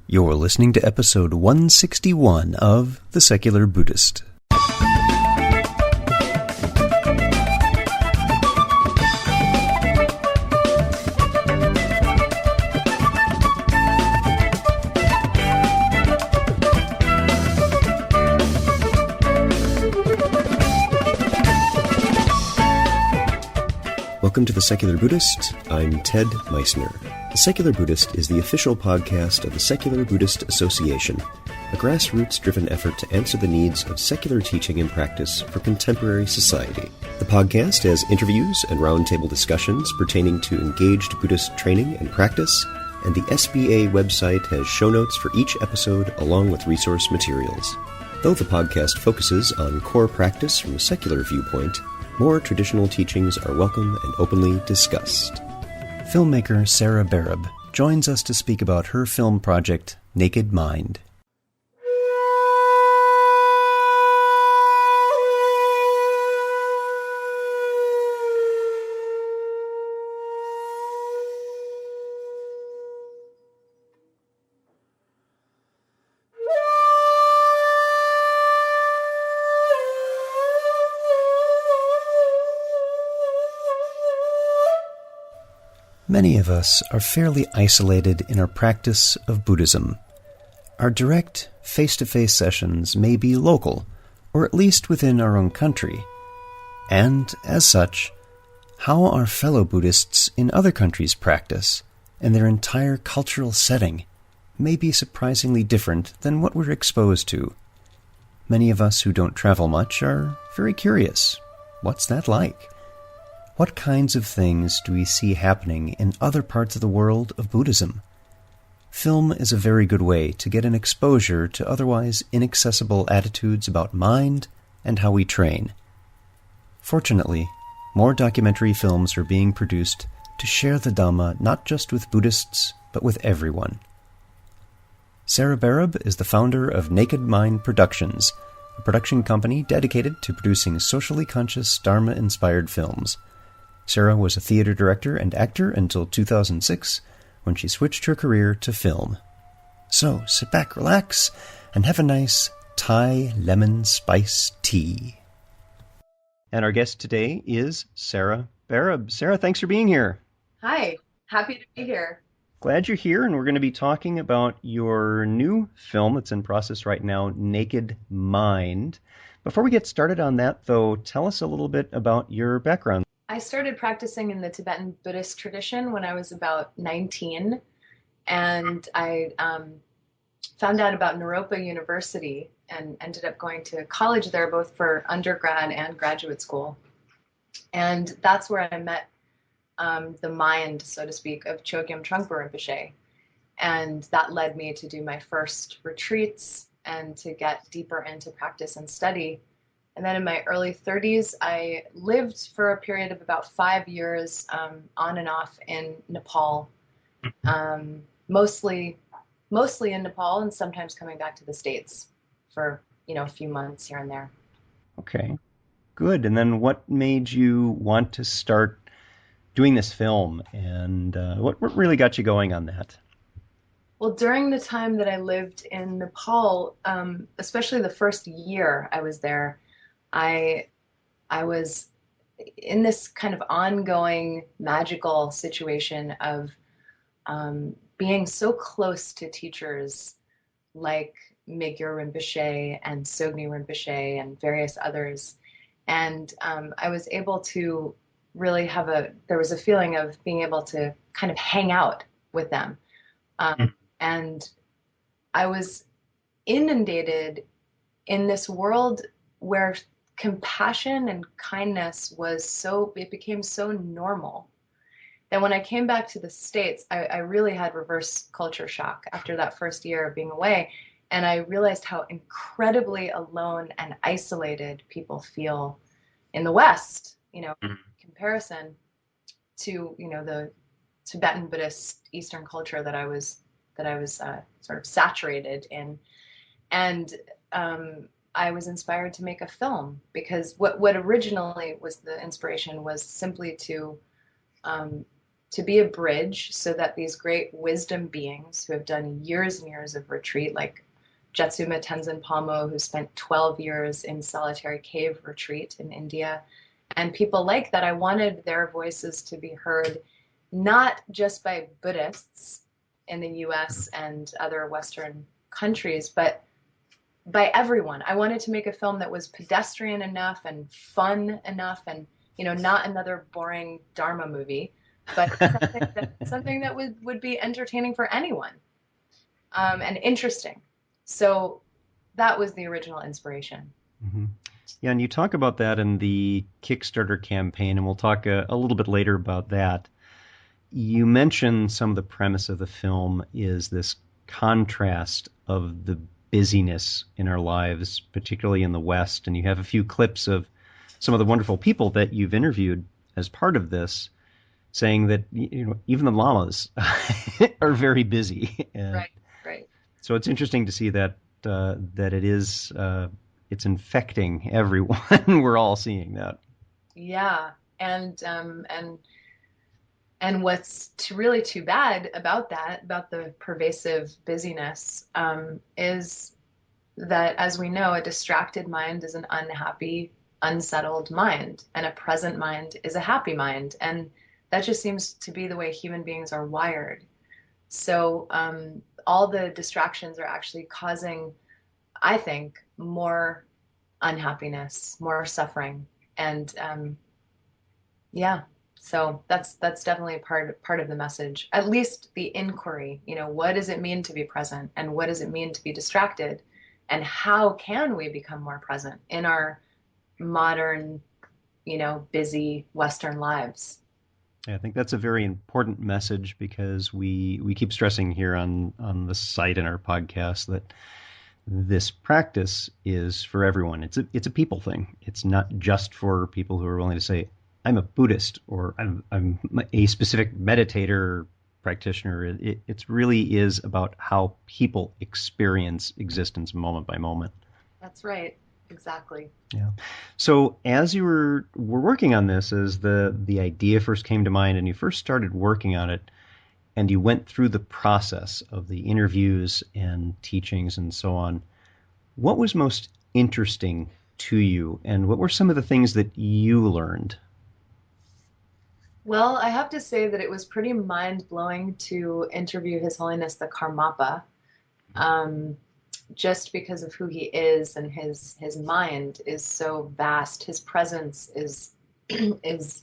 You're listening to episode 161 of The Secular Buddhist. Welcome to The Secular Buddhist. I'm Ted Meissner. The Secular Buddhist is the official podcast of the Secular Buddhist Association, a grassroots-driven effort to answer the needs of secular teaching and practice for contemporary society. The podcast has interviews and roundtable discussions pertaining to engaged Buddhist training and practice, and the SBA website has show notes for each episode along with resource materials. Though the podcast focuses on core practice from a secular viewpoint, more traditional teachings are welcome and openly discussed. Filmmaker Sarah Barab joins us to speak about her film project, Naked Mind. Many of us are fairly isolated in our practice of Buddhism. Our direct, face-to-face sessions may be local, or at least within our own country. And, as such, how our fellow Buddhists in other countries practice, and their entire cultural setting, may be surprisingly different than what we're exposed to. Many of us who don't travel much are very curious. What's that like? What kinds of things do we see happening in other parts of the world of Buddhism? Film is a very good way to get an exposure to otherwise inaccessible attitudes about mind and how we train. Fortunately, more documentary films are being produced to share the Dhamma not just with Buddhists, but with everyone. Sarah Barab is the founder of Naked Mind Productions, a production company dedicated to producing socially conscious Dharma-inspired films. Sarah was a theater director and actor until 2006, when she switched her career to film. So, sit back, relax, and have a nice Thai lemon spice tea. And our guest today is Sarah Barab. Sarah, thanks for being here. Hi, happy to be here. Glad you're here, and we're going to be talking about your new film that's in process right now, Naked Mind. Before we get started on that, though, tell us a little bit about your background. I started practicing in the Tibetan Buddhist tradition when I was about 19, and I found out about Naropa University and ended up going to college there, both for undergrad and graduate school. And that's where I met the mind, so to speak, of Chogyam Trungpa Rinpoche. And that led me to do my first retreats and to get deeper into practice and study. And then in my early 30s, I lived for a period of about 5 years on and off in Nepal, mostly in Nepal, and sometimes coming back to the States for, a few months here and there. Okay, good. And then what made you want to start doing this film, and what really got you going on that? Well, during the time that I lived in Nepal, especially the first year I was there, I was in this kind of ongoing magical situation of being so close to teachers like Megyo Rinpoche and Sogni Rinpoche and various others. And I was able to really there was a feeling of being able to kind of hang out with them. And I was inundated in this world where compassion and kindness it became so normal that when I came back to the States, I really had reverse culture shock after that first year of being away. And I realized how incredibly alone and isolated people feel in the West, in comparison to, the Tibetan Buddhist Eastern culture that I was sort of saturated in. And I was inspired to make a film because what originally was the inspiration was simply to to be a bridge so that these great wisdom beings who have done years and years of retreat, like Jetsuma Tenzin Palmo, who spent 12 years in solitary cave retreat in India, and people like that, I wanted their voices to be heard not just by Buddhists in the US and other Western countries, but by everyone. I wanted to make a film that was pedestrian enough and fun enough and, not another boring Dharma movie, but something that would be entertaining for anyone, and interesting. So that was the original inspiration. Hmm. Yeah, and you talk about that in the Kickstarter campaign, and we'll talk a little bit later about that. You mentioned some of the premise of the film is this contrast of the busyness in our lives, particularly in the West, and you have a few clips of some of the wonderful people that you've interviewed as part of this, saying that even the llamas are very busy, and Right, right. so it's interesting to see that that it's infecting everyone. We're all seeing that. Yeah. And what's really too bad about that, about the pervasive busyness, is that, as we know, a distracted mind is an unhappy, unsettled mind, and a present mind is a happy mind. And that just seems to be the way human beings are wired. So all the distractions are actually causing, I think, more unhappiness, more suffering, and yeah. So that's definitely a part of the message. At least the inquiry, what does it mean to be present and what does it mean to be distracted? And how can we become more present in our modern, busy Western lives? Yeah, I think that's a very important message because we keep stressing here on the site in our podcast that this practice is for everyone. It's a people thing. It's not just for people who are willing to say, I'm a Buddhist or I'm a specific meditator practitioner. It really is about how people experience existence moment by moment. That's right. Exactly. Yeah. So as you were working on this, as the idea first came to mind and you first started working on it, and you went through the process of the interviews and teachings and so on, what was most interesting to you, and what were some of the things that you learned? Well, I have to say that it was pretty mind-blowing to interview His Holiness the Karmapa, um, just because of who he is, and his mind is so vast. His presence is is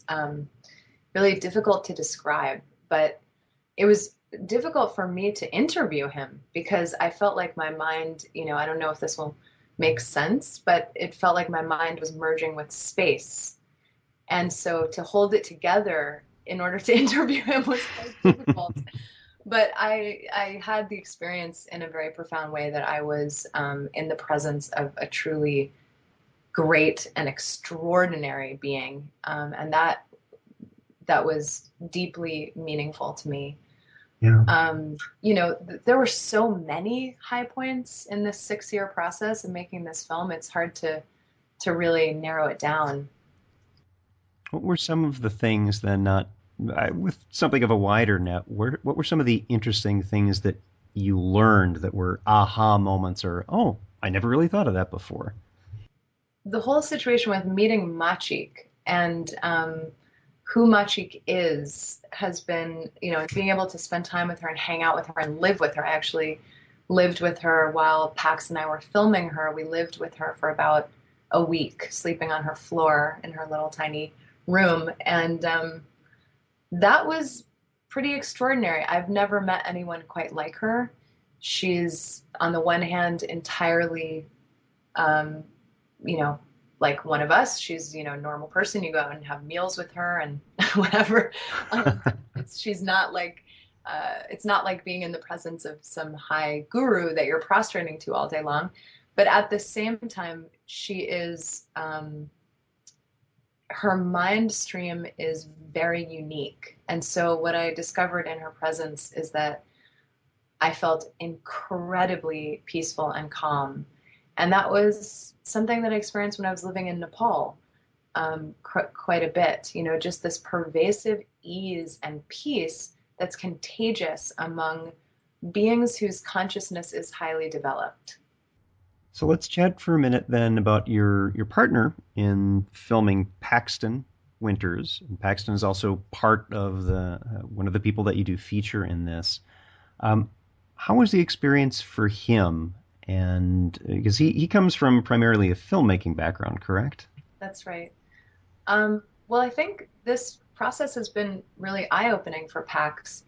really difficult to describe, but it was difficult for me to interview him because I felt like my mind, I don't know if this will make sense, but it felt like my mind was merging with space. And so to hold it together in order to interview him was quite difficult. But I had the experience in a very profound way that I was in the presence of a truly great and extraordinary being, and that was deeply meaningful to me. Yeah. There were so many high points in this 6 year process of making this film. It's hard to really narrow it down. What were some of the things then, not with something of a wider net, what were some of the interesting things that you learned that were aha moments or, oh, I never really thought of that before? The whole situation with meeting Machik and who Machik is has been, being able to spend time with her and hang out with her and live with her. I actually lived with her while Pax and I were filming her. We lived with her for about a week, sleeping on her floor in her little tiny room. And that was pretty extraordinary. I've never met anyone quite like her. She's, on the one hand, entirely um, you know, like one of us. She's, a normal person. You go out and have meals with her and whatever. Um, she's not like, it's not like being in the presence of some high guru that you're prostrating to all day long. But at the same time, she is, her mind stream is very unique. And so what I discovered in her presence is that I felt incredibly peaceful and calm. And that was something that I experienced when I was living in Nepal. quite a bit. You know, just this pervasive ease and peace that's contagious among beings whose consciousness is highly developed. So let's chat for a minute then about your partner in filming Paxton Winters. And Paxton is also part of the one of the people that you do feature in this. Um, how was the experience for him? And because he comes from primarily a filmmaking background, correct? That's right. Well, I think this process has been really eye-opening for Pax.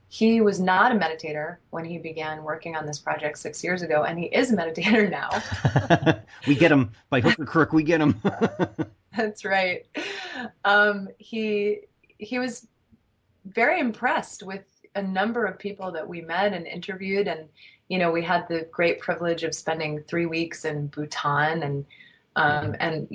He was not a meditator when he began working on this project 6 years ago, and he is a meditator now. We get him by hook or crook. We get him. That's right. He was very impressed with a number of people that we met and interviewed, and we had the great privilege of spending 3 weeks in Bhutan and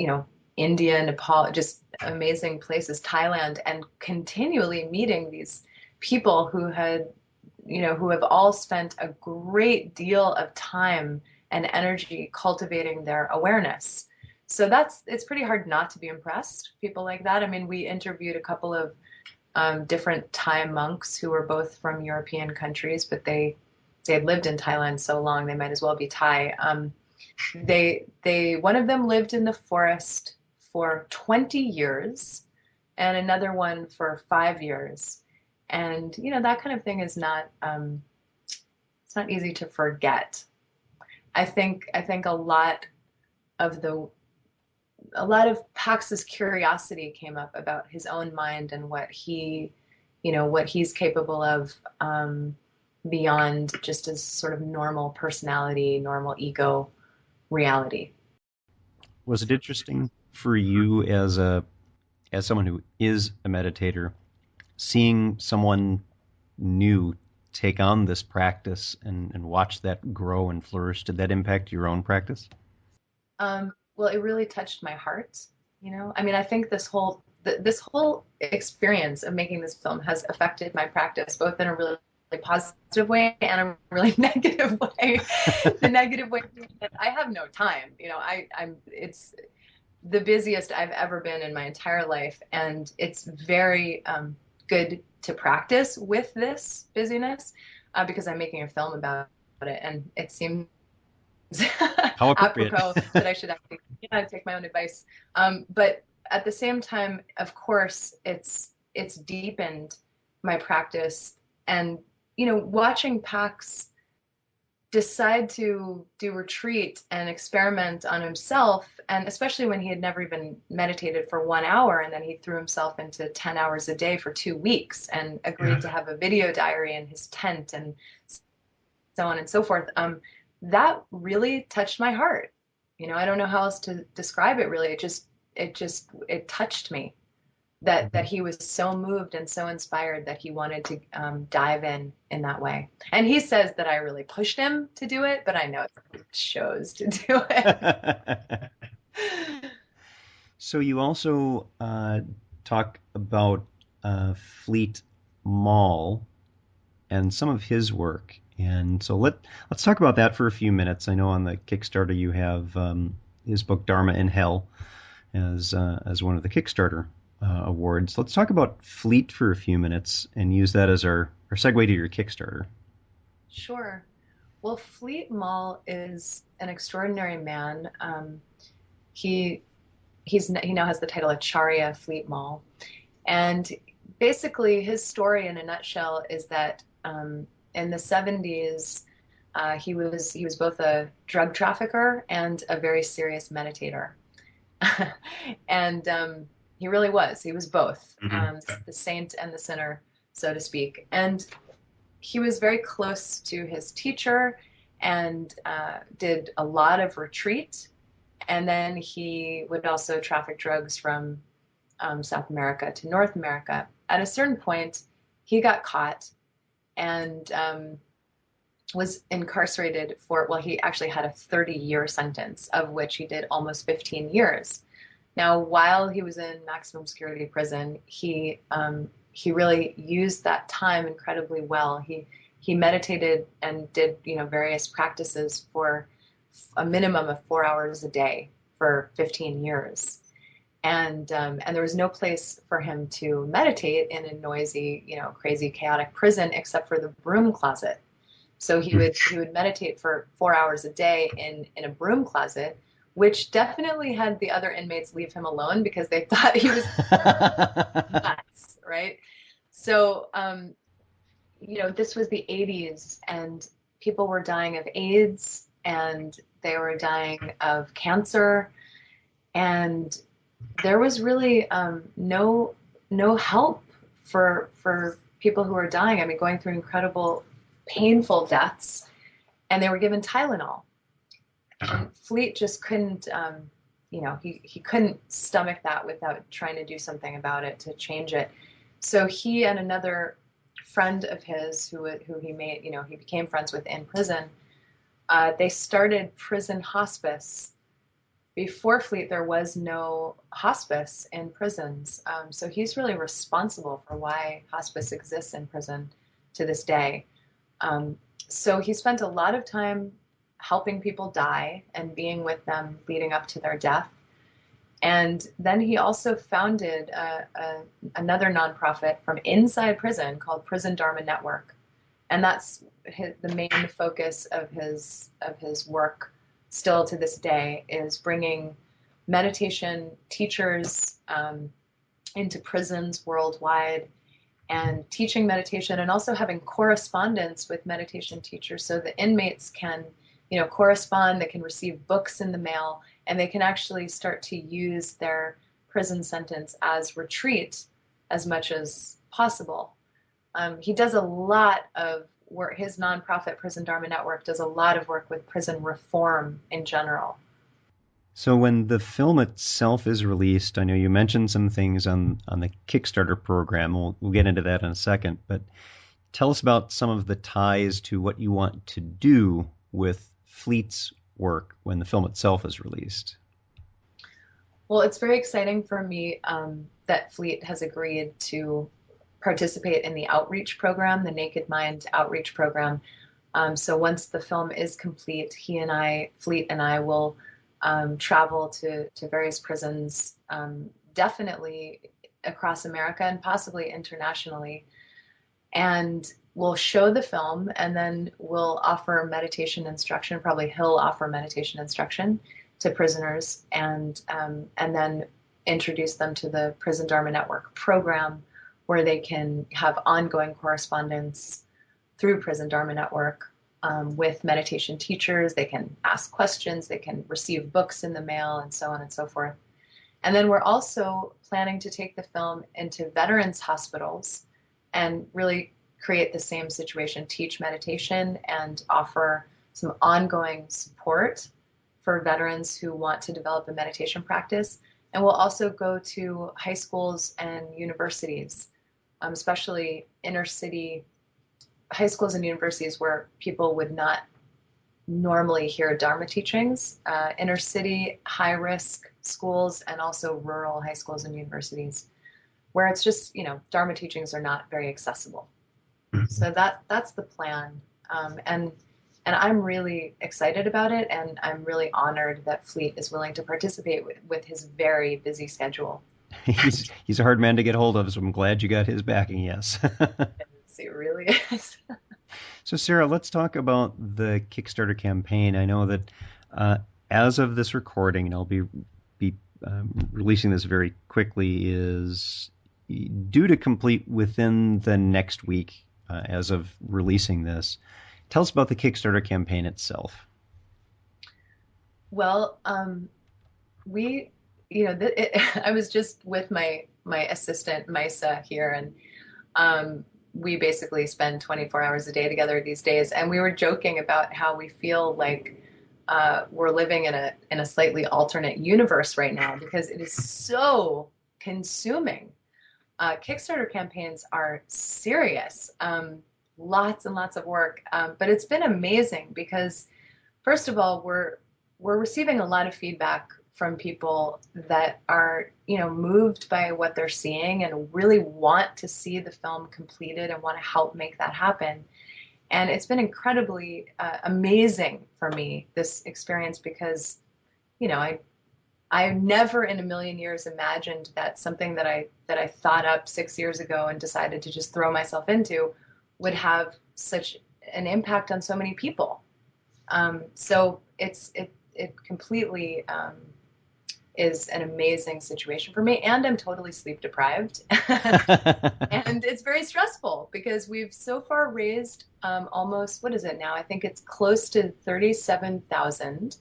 India, Nepal, just amazing places, Thailand, and continually meeting these people who have all spent a great deal of time and energy cultivating their awareness. So it's pretty hard not to be impressed. People like that. I mean, we interviewed a couple of different Thai monks who were both from European countries, but they had lived in Thailand so long they might as well be Thai. They one of them lived in the forest for 20 years, and another one for 5 years. And that kind of thing is not it's not easy to forget. I think of the a lot of Pax's curiosity came up about his own mind and what he's capable of, beyond just his sort of normal personality, normal ego reality. Was it interesting for you as someone who is a meditator, seeing someone new take on this practice and watch that grow and flourish? Did that impact your own practice? Well, it really touched my heart. I mean, I think this whole experience of making this film has affected my practice both in a really positive way and a really negative way. The negative way being that I have no time. I'm it's the busiest I've ever been in my entire life, and it's very good to practice with this busyness because I'm making a film about it, and it seems How appropriate. apropos that I should actually take my own advice. But at the same time, of course, it's deepened my practice, and watching Pax decide to do retreat and experiment on himself, and especially when he had never even meditated for 1 hour, and then he threw himself into 10 hours a day for 2 weeks and agreed to have a video diary in his tent and so on and so forth. That really touched my heart. I don't know how else to describe it really. It touched me that he was so moved and so inspired that he wanted to dive in that way. And he says that I really pushed him to do it, but I know it shows to do it. So you also talk about Fleet Mall and some of his work. And so let's talk about that for a few minutes. I know on the Kickstarter you have his book Dharma in Hell as one of the Kickstarter awards. Let's talk about Fleet for a few minutes and use that as our segue to your Kickstarter. Sure. Well, Fleet Mall is an extraordinary man. He now has the title Acharya Fleet Mall, and basically his story in a nutshell is that in the 70s he was both a drug trafficker and a very serious meditator. And he really was. He was both, the saint and the sinner, so to speak. And he was very close to his teacher and did a lot of retreat. And then he would also traffic drugs from South America to North America. At a certain point, he got caught and was incarcerated he actually had a 30-year sentence, of which he did almost 15 years. Now, while he was in maximum security prison, he really used that time incredibly well. He meditated and did various practices for a minimum of 4 hours a day for 15 years. and there was no place for him to meditate in a noisy, crazy, chaotic prison except for the broom closet. So he would meditate for 4 hours a day in a broom closet, which definitely had the other inmates leave him alone because they thought he was nuts, right? So this was the 80s, and people were dying of AIDS, and they were dying of cancer, and there was really no help for people who were dying. I mean, going through incredible, painful deaths, and they were given Tylenol. And Fleet just couldn't, he couldn't stomach that without trying to do something about it to change it. So he and another friend of his who he made, he became friends with in prison, they started prison hospice. Before Fleet, there was no hospice in prisons. So he's really responsible for why hospice exists in prison to this day. So he spent a lot of time helping people die and being with them leading up to their death. And then he also founded another nonprofit from inside prison called Prison Dharma Network. And that's the main focus of his work still to this day, is bringing meditation teachers into prisons worldwide and teaching meditation, and also having correspondence with meditation teachers so the inmates can correspond, they can receive books in the mail, and they can actually start to use their prison sentence as retreat as much as possible. He does a lot of work. His nonprofit, Prison Dharma Network, does a lot of work with prison reform in general. So when the film itself is released, I know you mentioned some things on the Kickstarter program. We'll get into that in a second, but tell us about some of the ties to what you want to do with Fleet's work when the film itself is released. Well, it's very exciting for me that Fleet has agreed to participate in the outreach program, the Naked Mind outreach program. So once the film is complete, Fleet and I will travel to various prisons, definitely across America and possibly internationally. And we'll show the film, and then we'll offer meditation instruction. Probably he'll offer meditation instruction to prisoners, and then introduce them to the Prison Dharma Network program, where they can have ongoing correspondence through Prison Dharma Network with meditation teachers. They can ask questions, they can receive books in the mail, and so on and so forth. And then we're also planning to take the film into veterans hospitals and really create the same situation, teach meditation and offer some ongoing support for veterans who want to develop a meditation practice. And we'll also go to high schools and universities, especially inner city high schools and universities where people would not normally hear Dharma teachings, inner city, high risk schools, and also rural high schools and universities, where it's just, Dharma teachings are not very accessible. So that's the plan. And I'm really excited about it, and I'm really honored that Fleet is willing to participate with his very busy schedule. He's a hard man to get hold of, so I'm glad you got his backing, yes. It really is. So Sarah, let's talk about the Kickstarter campaign. I know that as of this recording, and I'll be releasing this very quickly, is due to complete within the next week as of releasing this. Tell us about the Kickstarter campaign itself. Well, I was just with my assistant, Misa, here, and we basically spend 24 hours a day together these days. And we were joking about how we feel like we're living in a slightly alternate universe right now, because it is so consuming. Kickstarter campaigns are serious, lots and lots of work, but it's been amazing because, first of all, we're receiving a lot of feedback from people that are, moved by what they're seeing and really want to see the film completed and want to help make that happen. And it's been incredibly amazing for me, this experience, because, I never in a million years imagined that something that I thought up 6 years ago and decided to just throw myself into would have such an impact on so many people. So it completely is an amazing situation for me, and I'm totally sleep deprived, and it's very stressful because we've so far raised almost, what is it now? I think it's close to 37,000,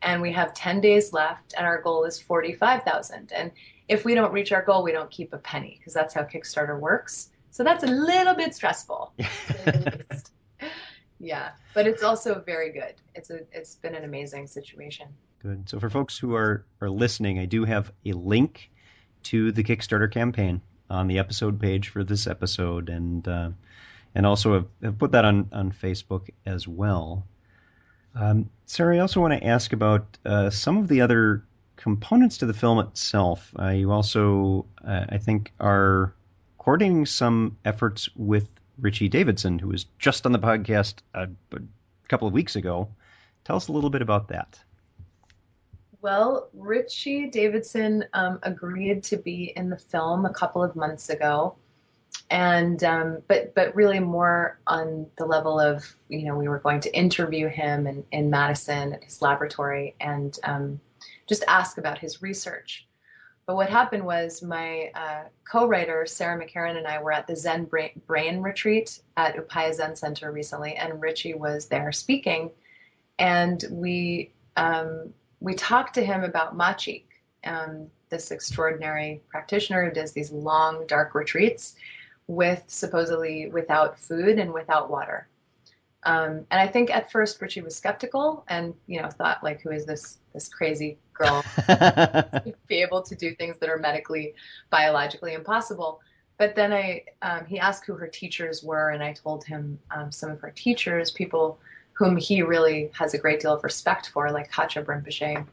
and we have 10 days left, and our goal is 45,000. And if we don't reach our goal, we don't keep a penny because that's how Kickstarter works. So that's a little bit stressful, to say the least. Yeah, but it's also very good. It's been an amazing situation. Good. So for folks who are listening, I do have a link to the Kickstarter campaign on the episode page for this episode, and also have put that on Facebook as well. Sarah, I also want to ask about some of the other components to the film itself. You also, I think, are coordinating some efforts with Richie Davidson, who was just on the podcast a couple of weeks ago. Tell us a little bit about that. Well, Richie Davidson agreed to be in the film a couple of months ago, and but really more on the level of, we were going to interview him in Madison at his laboratory and just ask about his research. But what happened was my co-writer Sarah McCarran and I were at the Zen Brain Retreat at Upaya Zen Center recently, and Richie was there speaking, and we talked to him about Machik, this extraordinary practitioner who does these long, dark retreats with supposedly without food and without water. And I think at first Richie was skeptical and, thought, like, who is this crazy girl to be able to do things that are medically, biologically impossible? But then he asked who her teachers were, and I told him some of her teachers, people whom he really has a great deal of respect for, like Kachab Rinpoche,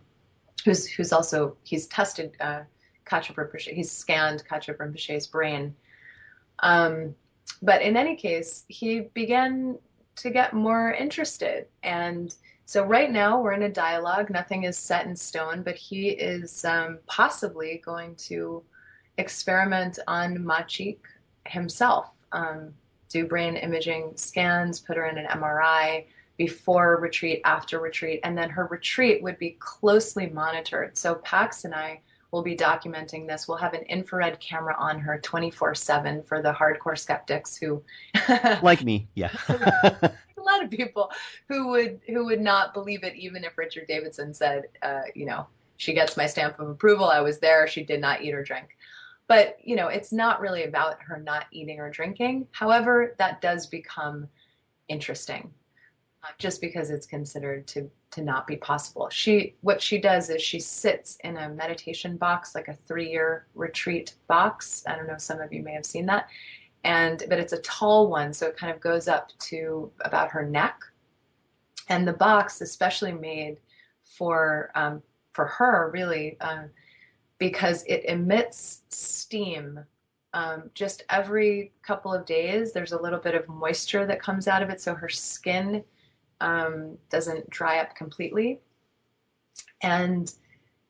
he's tested Kachab Rinpoche, he's scanned Kachab Rinpoche's brain. But in any case, he began to get more interested. And so right now we're in a dialogue. Nothing is set in stone, but he is possibly going to experiment on Machik himself, do brain imaging scans, put her in an MRI, before retreat, after retreat, and then her retreat would be closely monitored. So Pax and I will be documenting this. We'll have an infrared camera on her 24/7 for the hardcore skeptics who like me, yeah. A lot of people who would not believe it even if Richard Davidson said, she gets my stamp of approval, I was there, she did not eat or drink. But, it's not really about her not eating or drinking. However, that does become interesting. Just because it's considered to not be possible. What she does is she sits in a meditation box, like a 3-year retreat box. I don't know, some of you may have seen that. But it's a tall one, so it kind of goes up to about her neck. And the box especially made for her, really, because it emits steam. Just every couple of days, there's a little bit of moisture that comes out of it, so her skin doesn't dry up completely. And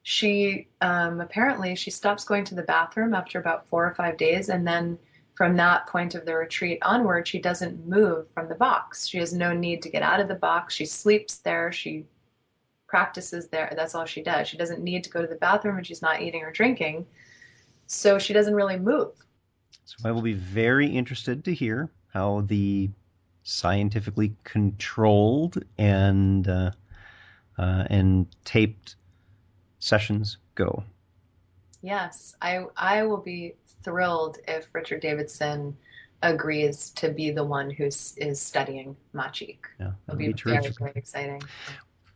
she apparently she stops going to the bathroom after about 4 or 5 days, and then from that point of the retreat onward, she doesn't move from the box. She has no need to get out of the box. She sleeps there. She practices there. That's all she does. She doesn't need to go to the bathroom, and she's not eating or drinking. So she doesn't really move. So I will be very interested to hear how the scientifically controlled and taped sessions go. Yes, I will be thrilled if Richard Davidson agrees to be the one who is studying Machik. Yeah, it'll be very, very exciting.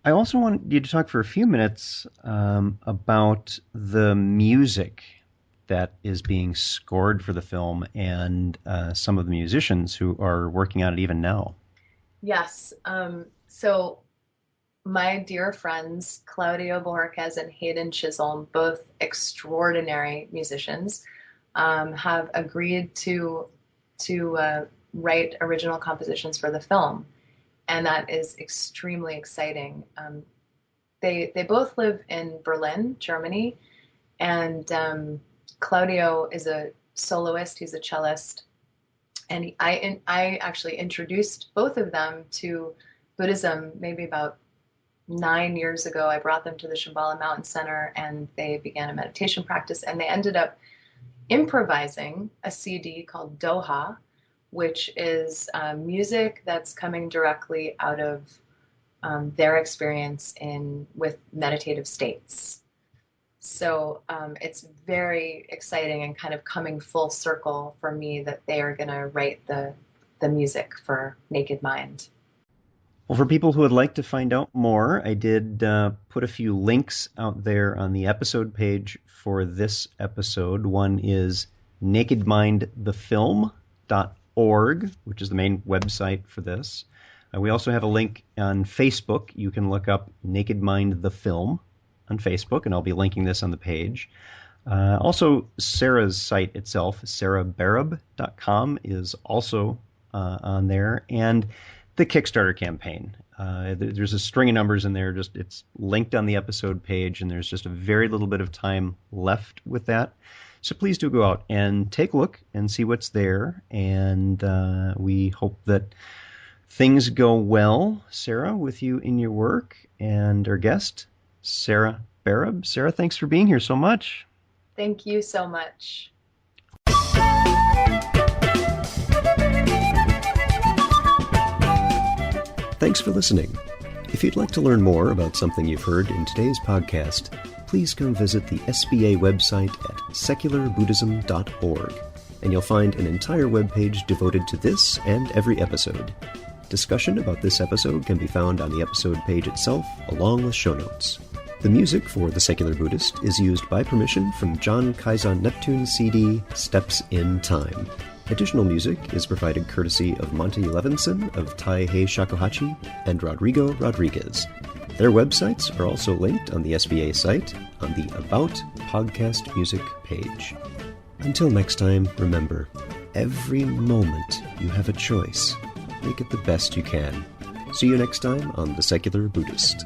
I also want you to talk for a few minutes about the music that is being scored for the film and some of the musicians who are working on it even now. Yes. So my dear friends, Claudio Bohorquez and Hayden Chisholm, both extraordinary musicians, have agreed to write original compositions for the film. And that is extremely exciting. They both live in Berlin, Germany, and Claudio is a soloist. He's a cellist, and I actually introduced both of them to Buddhism maybe about 9 years ago. I brought them to the Shambhala Mountain Center, and they began a meditation practice, and they ended up improvising a CD called Doha, which is music that's coming directly out of their experience with meditative states. So it's very exciting and kind of coming full circle for me that they are going to write the music for Naked Mind. Well, for people who would like to find out more, I did put a few links out there on the episode page for this episode. One is nakedmindthefilm.org, which is the main website for this. We also have a link on Facebook. You can look up Naked Mind the Film on Facebook, and I'll be linking this on the page. Also, Sarah's site itself, sarahbarab.com, is also on there, and the Kickstarter campaign. There's a string of numbers in there. It's linked on the episode page, and there's just a very little bit of time left with that. So please do go out and take a look and see what's there, and we hope that things go well, Sarah, with you in your work, and our guest, Sarah Barab. Sarah, thanks for being here so much. Thank you so much. Thanks for listening. If you'd like to learn more about something you've heard in today's podcast, please come visit the SBA website at secularbuddhism.org, and you'll find an entire webpage devoted to this and every episode. Discussion about this episode can be found on the episode page itself, along with show notes. The music for The Secular Buddhist is used by permission from John Kaizan Neptune's CD, Steps in Time. Additional music is provided courtesy of Monty Levinson of Taihei Shakuhachi and Rodrigo Rodriguez. Their websites are also linked on the SBA site on the About Podcast Music page. Until next time, remember, every moment you have a choice. Make it the best you can. See you next time on The Secular Buddhist.